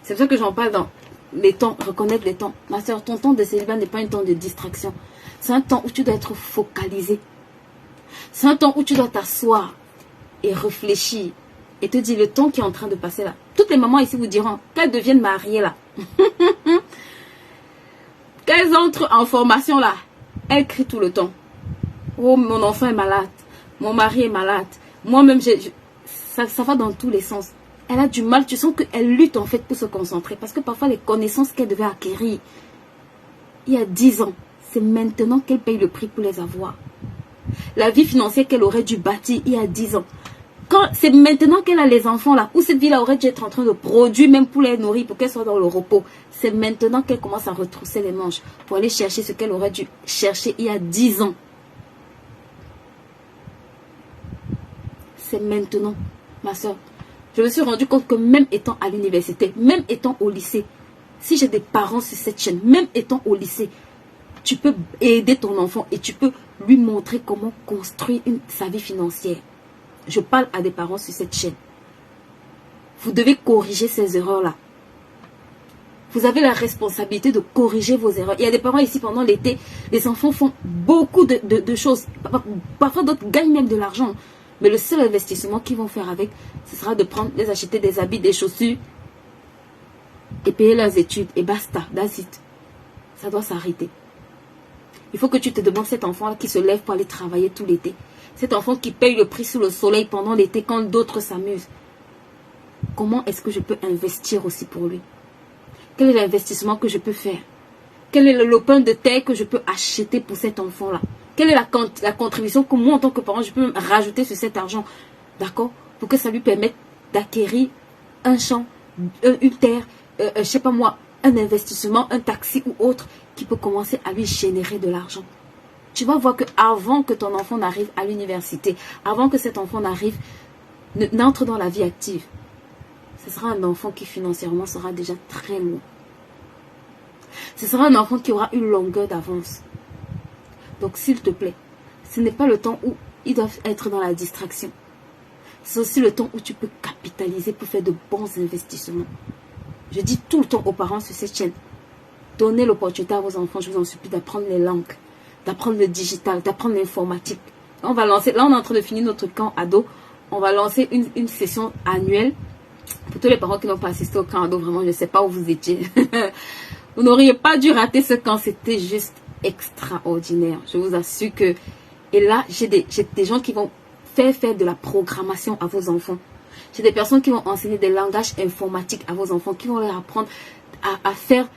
c'est pour ça que j'en parle dans les temps, reconnaître les temps. Ma soeur, ton temps de célibat n'est pas un temps de distraction. C'est un temps où tu dois être focalisé. C'est un temps où tu dois t'asseoir et réfléchir et te dire le temps qui est en train de passer là. Toutes les mamans ici vous diront qu'elles deviennent mariées là. Qu'elles entrent en formation là, elles crient tout le temps. Oh, mon enfant est malade. Mon mari est malade. Moi-même, ça va dans tous les sens. Elle a du mal. Tu sens qu'elle lutte en fait pour se concentrer. Parce que parfois, les connaissances qu'elle devait acquérir il y a 10 ans, c'est maintenant qu'elle paye le prix pour les avoir. La vie financière qu'elle aurait dû bâtir il y a 10 ans. C'est maintenant qu'elle a les enfants là, où cette vie-là aurait dû être en train de produire même pour les nourrir, pour qu'elle soit dans le repos. C'est maintenant qu'elle commence à retrousser les manches pour aller chercher ce qu'elle aurait dû chercher il y a 10 ans. c'est maintenant, ma soeur. Je me suis rendu compte que même étant à l'université, même étant au lycée, si j'ai des parents sur cette chaîne, même étant au lycée, tu peux aider ton enfant et tu peux lui montrer comment construire sa vie financière. Je parle à des parents sur cette chaîne. Vous devez corriger ces erreurs-là. Vous avez la responsabilité de corriger vos erreurs. Il y a des parents ici pendant l'été, les enfants font beaucoup de choses. Parfois d'autres gagnent même de l'argent. Mais le seul investissement qu'ils vont faire avec, ce sera de prendre, les acheter des habits, des chaussures et payer leurs études. Et basta, that's it. Ça doit s'arrêter. Il faut que tu te demandes cet enfant qui se lève pour aller travailler tout l'été. Cet enfant qui paye le prix sous le soleil pendant l'été quand d'autres s'amusent. Comment est-ce que je peux investir aussi pour lui? Quel est l'investissement que je peux faire? Quel est le lopin de terre que je peux acheter pour cet enfant-là? Quelle est la contribution que moi, en tant que parent, je peux rajouter sur cet argent? D'accord? Pour que ça lui permette d'acquérir un champ, une terre, je sais pas moi, un investissement, un taxi ou autre qui peut commencer à lui générer de l'argent. Tu vas voir qu'avant que ton enfant n'arrive à l'université, avant que cet enfant n'entre dans la vie active, ce sera un enfant qui financièrement sera déjà très loin. Ce sera un enfant qui aura une longueur d'avance. Donc s'il te plaît, ce n'est pas le temps où ils doivent être dans la distraction. C'est aussi le temps où tu peux capitaliser pour faire de bons investissements. Je dis tout le temps aux parents sur cette chaîne, donnez l'opportunité à vos enfants, je vous en supplie, d'apprendre les langues, d'apprendre le digital, d'apprendre l'informatique. On va lancer, là on est en train de finir notre camp ado, on va lancer une session annuelle. Pour tous les parents qui n'ont pas assisté au camp ado, vraiment je ne sais pas où vous étiez. Vous n'auriez pas dû rater ce camp, c'était juste extraordinaire. Je vous assure que... Et là, j'ai des gens qui vont faire de la programmation à vos enfants. J'ai des personnes qui vont enseigner des langages informatiques à vos enfants, qui vont leur apprendre à faire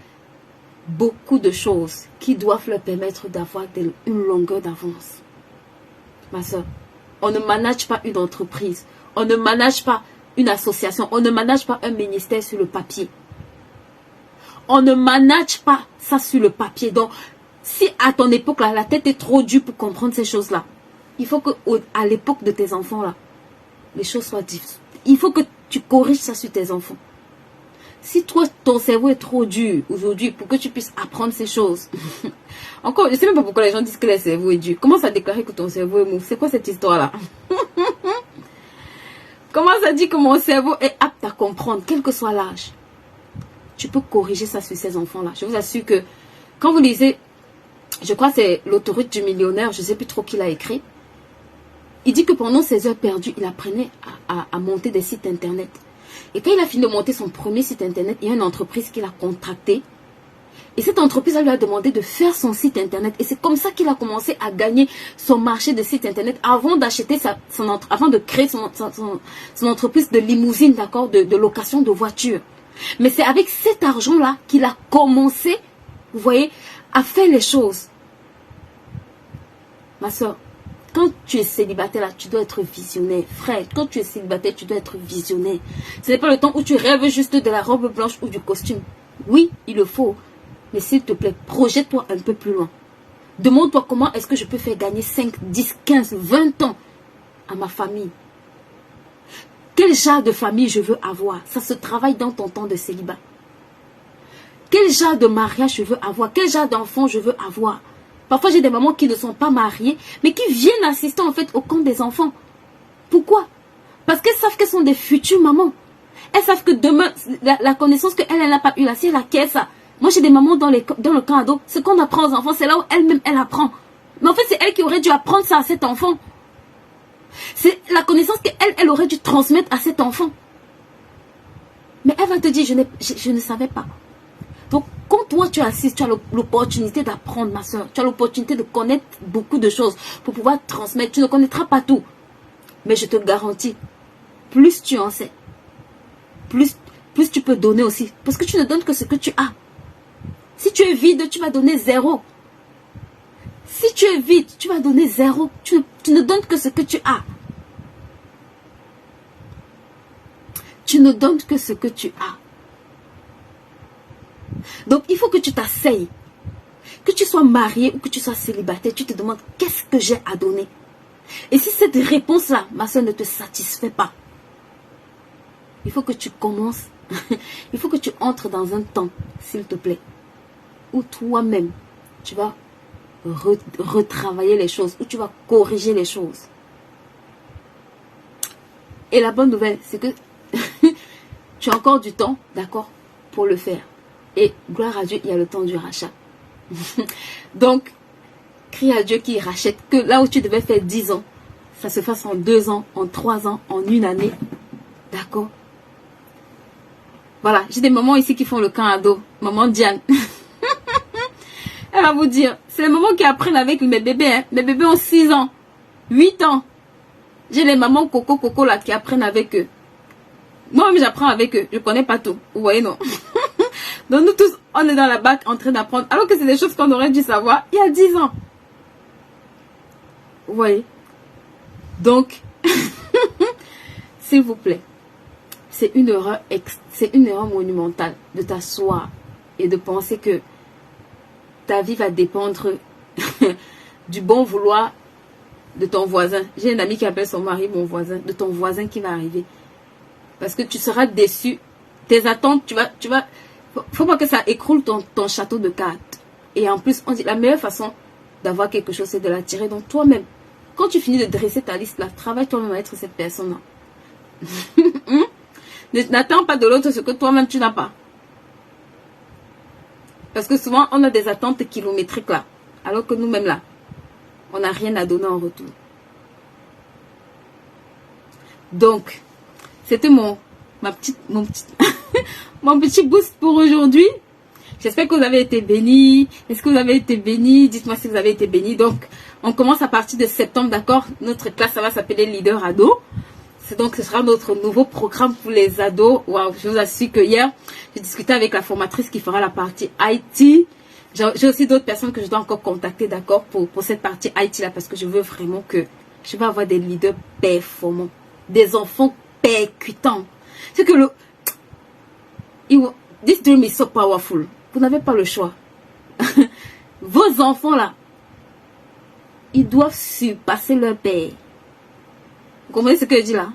beaucoup de choses qui doivent leur permettre d'avoir une longueur d'avance. Ma soeur, on ne manage pas une entreprise, on ne manage pas une association, on ne manage pas un ministère sur le papier. On ne manage pas ça sur le papier. Donc, si à ton époque, là, la tête est trop dure pour comprendre ces choses-là, il faut qu'à l'époque de tes enfants, là, les choses soient difficiles. Il faut que tu corriges ça sur tes enfants. Si toi, ton cerveau est trop dur aujourd'hui pour que tu puisses apprendre ces choses. Encore, je ne sais même pas pourquoi les gens disent que le cerveau est dur. Comment ça déclare que ton cerveau est mou? C'est quoi cette histoire-là? Comment ça dit que mon cerveau est apte à comprendre, quel que soit l'âge? Tu peux corriger ça sur ces enfants-là. Je vous assure que quand vous lisez, je crois que c'est L'autoroute du millionnaire, je ne sais plus trop qui l'a écrit. Il dit que pendant ses heures perdues, il apprenait à monter des sites internet. Et quand il a fini de monter son premier site internet, il y a une entreprise qu'il a contractée. Et cette entreprise lui a demandé de faire son site internet. Et c'est comme ça qu'il a commencé à gagner son marché de site internet avant d'acheter avant de créer son entreprise de limousine, d'accord, de location de voitures. Mais c'est avec cet argent-là qu'il a commencé, vous voyez, à faire les choses. Ma soeur, quand tu es célibataire, là, tu dois être visionnaire. Frère, quand tu es célibataire, tu dois être visionnaire. Ce n'est pas le temps où tu rêves juste de la robe blanche ou du costume. Oui, il le faut. Mais s'il te plaît, projette-toi un peu plus loin. Demande-toi comment est-ce que je peux faire gagner 5, 10, 15, 20 ans à ma famille. Quel genre de famille je veux avoir? Ça se travaille dans ton temps de célibat. Quel genre de mariage je veux avoir? Quel genre d'enfant je veux avoir? Parfois, j'ai des mamans qui ne sont pas mariées, mais qui viennent assister en fait au camp des enfants. Pourquoi? Parce qu'elles savent qu'elles sont des futures mamans. Elles savent que demain, la connaissance qu'elle n'a pas eue là, si elle acquiert ça. Moi, j'ai des mamans dans le camp ado. Ce qu'on apprend aux enfants, c'est là où elle-même, elle apprend. Mais en fait, c'est elle qui aurait dû apprendre ça à cet enfant. C'est la connaissance qu'elle aurait dû transmettre à cet enfant. Mais elle va te dire, je ne savais pas. Donc, quand toi tu assistes, tu as l'opportunité d'apprendre, ma soeur. Tu as l'opportunité de connaître beaucoup de choses pour pouvoir transmettre. Tu ne connaîtras pas tout. Mais je te garantis, plus tu en sais, plus tu peux donner aussi. Parce que tu ne donnes que ce que tu as. Si tu es vide, tu vas donner 0. Si tu es vide, tu vas donner 0. Tu ne donnes que ce que tu as. Tu ne donnes que ce que tu as. Donc, il faut que tu t'asseyes. Que tu sois marié ou que tu sois célibataire, tu te demandes qu'est-ce que j'ai à donner. Et si cette réponse-là, ma soeur, ne te satisfait pas, il faut que tu commences, il faut que tu entres dans un temps, s'il te plaît, où toi-même, tu vas retravailler les choses, où tu vas corriger les choses. Et la bonne nouvelle, c'est que tu as encore du temps, d'accord, pour le faire. Et gloire à Dieu, il y a le temps du rachat. Donc, crie à Dieu qui rachète, que là où tu devais faire 10 ans, ça se fasse en 2 ans, en 3 ans, en 1 année. D'accord? Voilà, j'ai des mamans ici qui font le camp ado. Maman Diane. Elle va vous dire, c'est les mamans qui apprennent avec mes bébés. Hein. Mes bébés ont 6 ans, 8 ans. J'ai les mamans coco là qui apprennent avec eux. Moi-même, j'apprends avec eux. Je ne connais pas tout. Vous voyez, non? Donc, nous tous, on est dans la bac en train d'apprendre. Alors que c'est des choses qu'on aurait dû savoir il y a 10 ans. Vous voyez? Donc, s'il vous plaît, c'est une erreur monumentale de t'asseoir et de penser que ta vie va dépendre du bon vouloir de ton voisin. J'ai un ami qui appelle son mari mon voisin, de ton voisin qui va arriver. Parce que tu seras déçu. Tes attentes, tu vas... Faut pas que ça écroule ton château de cartes. Et en plus, on dit la meilleure façon d'avoir quelque chose, c'est de l'attirer. Donc toi-même, quand tu finis de dresser ta liste là, travaille toi-même à être cette personne-là. N'attends pas de l'autre ce que toi-même tu n'as pas. Parce que souvent, on a des attentes kilométriques là. Alors que nous-mêmes là, on n'a rien à donner en retour. Donc, c'était mon petit boost pour aujourd'hui. J'espère que vous avez été bénis. Est-ce que vous avez été bénis? Dites-moi si vous avez été bénis. Donc, on commence à partir de septembre, d'accord? Notre classe, ça va s'appeler Leader Ado. Donc, ce sera notre nouveau programme pour les ados. Waouh, je vous assure que hier, j'ai discuté avec la formatrice qui fera la partie IT. J'ai aussi d'autres personnes que je dois encore contacter, d'accord, pour cette partie IT là, parce que je veux vraiment que je vais avoir des leaders performants, des enfants percutants. C'est que this dream is so powerful. Vous n'avez pas le choix. Vos enfants là, ils doivent surpasser leur père. Vous comprenez ce que je dis là?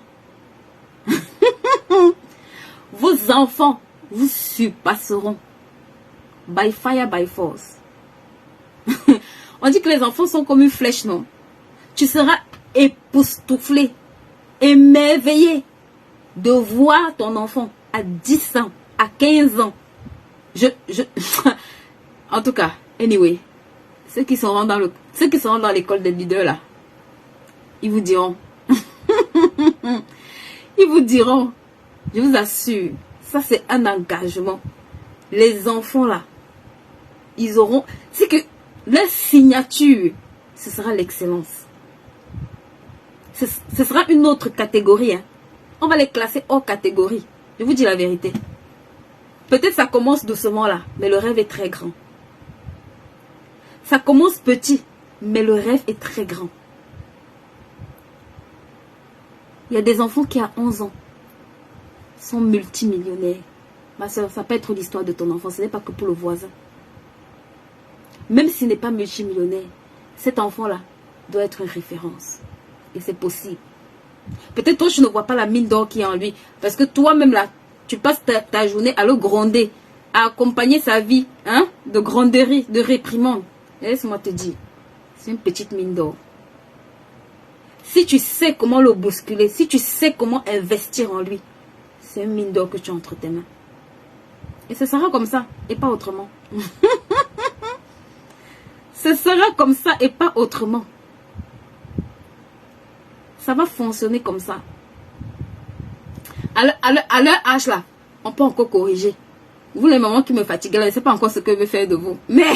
Vos enfants vous surpasseront. By fire, by force. On dit que les enfants sont comme une flèche, non? Tu seras époustouflé, émerveillé de voir ton enfant à 10 ans, à 15 ans. En tout cas, anyway, ceux qui seront dans l'école des leaders là, ils vous diront. Ils vous diront, je vous assure, ça c'est un engagement. Les enfants là, ils auront, c'est que leur signature, ce sera l'excellence. Ce sera une autre catégorie. Hein. On va les classer hors catégorie. Je vous dis la vérité. Peut-être ça commence doucement là, mais le rêve est très grand. Ça commence petit, mais le rêve est très grand. Il y a des enfants qui à 11 ans sont multimillionnaires. Ma soeur, ça peut être l'histoire de ton enfant, ce n'est pas que pour le voisin. Même s'il n'est pas multimillionnaire, cet enfant-là doit être une référence. Et c'est possible. Peut-être toi, tu ne vois pas la mine d'or qui est en lui. Parce que toi-même là, tu passes ta journée à le gronder, à accompagner sa vie hein, de gronderie, de réprimande. Laisse-moi te dire, c'est une petite mine d'or. Si tu sais comment le bousculer, si tu sais comment investir en lui, c'est une mine d'or que tu as entre tes mains. Et ce sera comme ça et pas autrement. Ce sera comme ça et pas autrement. Ça va fonctionner comme ça. À leur âge là, on peut encore corriger. Vous les mamans qui me fatiguent là, je ne sais pas encore ce que je vais faire de vous. Mais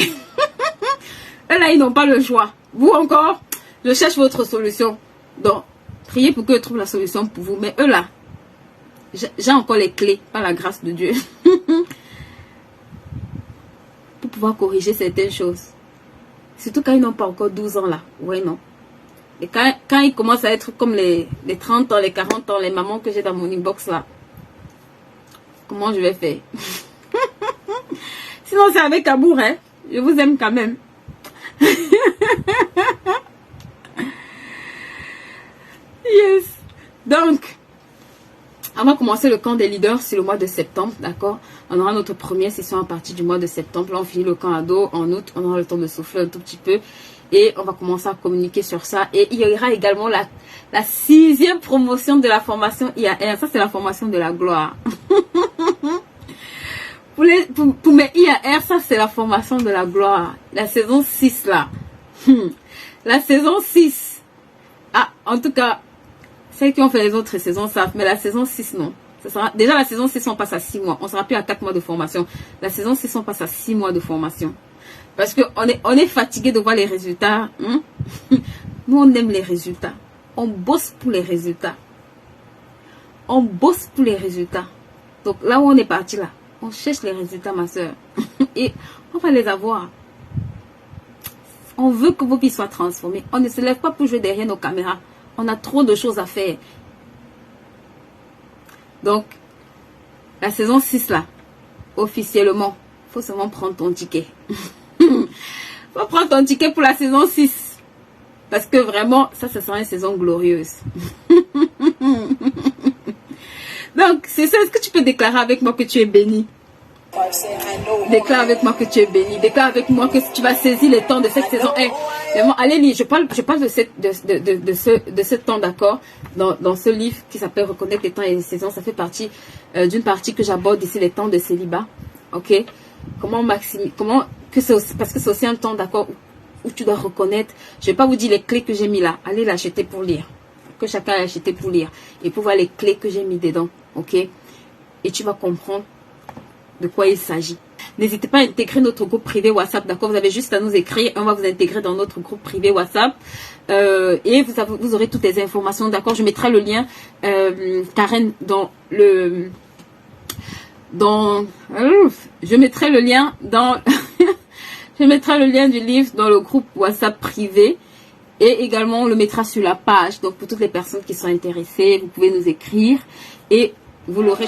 eux là, ils n'ont pas le choix. Vous encore, je cherche votre solution. Donc, priez pour que je trouve la solution pour vous. Mais eux là, j'ai encore les clés, par la grâce de Dieu. Pour pouvoir corriger certaines choses. Surtout quand ils n'ont pas encore 12 ans là. Ouais, non. Et quand ils commencent à être comme les 30 ans, les 40 ans, les mamans que j'ai dans mon inbox là. Comment je vais faire? Sinon c'est avec amour, hein. Je vous aime quand même. Donc, on va commencer le camp des leaders sur le mois de septembre, d'accord? On aura notre première session à partir du mois de septembre. Là, on finit le camp ado en août. On aura le temps de souffler un tout petit peu. Et on va commencer à communiquer sur ça. Et il y aura également la 6e promotion de la formation IAR. Ça, c'est la formation de la gloire. Pour mes IAR, ça, c'est la formation de la gloire. La saison 6, là. La saison 6. Ah, en tout cas, celles qui ont fait les autres saisons savent, mais la saison 6, non. Ça sera, déjà, la saison 6, on passe à 6 mois. On ne sera plus à 4 mois de formation. La saison 6, on passe à 6 mois de formation. Parce qu'on est fatigué de voir les résultats. Nous, on aime les résultats. On bosse pour les résultats. On bosse pour les résultats. Donc, là où on est parti, là, on cherche les résultats, ma soeur. Et on va les avoir. On veut que vos vies soient transformées. On ne se lève pas pour jouer derrière nos caméras. On a trop de choses à faire. Donc, la saison 6, là, officiellement, il faut seulement prendre ton ticket. Faut prendre ton ticket pour la saison 6. Parce que vraiment, ça sera une saison glorieuse. Donc, c'est ça. Est-ce que tu peux déclarer avec moi que tu es béni? Déclare avec moi que tu es béni. Déclare avec moi que tu vas saisir les temps de cette saison 1. Vraiment, allez lire. Je parle de ce temps, d'accord, dans ce livre qui s'appelle Reconnaître les temps et les saisons. Ça fait partie d'une partie que j'aborde ici, les temps de célibat. Ok? Parce que c'est aussi un temps, d'accord, où tu dois reconnaître. Je ne vais pas vous dire les clés que j'ai mis là. Allez l'acheter pour lire. Que chacun a acheté pour lire. Et pour voir les clés que j'ai mis dedans. Ok? Et tu vas comprendre de quoi il s'agit. N'hésitez pas à intégrer notre groupe privé WhatsApp, d'accord? Vous avez juste à nous écrire, on va vous intégrer dans notre groupe privé WhatsApp et vous aurez toutes les informations, d'accord? Je mettrai le lien, Karen, je mettrai le lien dans je mettrai le lien du livre dans le groupe WhatsApp privé et également on le mettra sur la page. Donc pour toutes les personnes qui sont intéressées, vous pouvez nous écrire et vous l'aurez.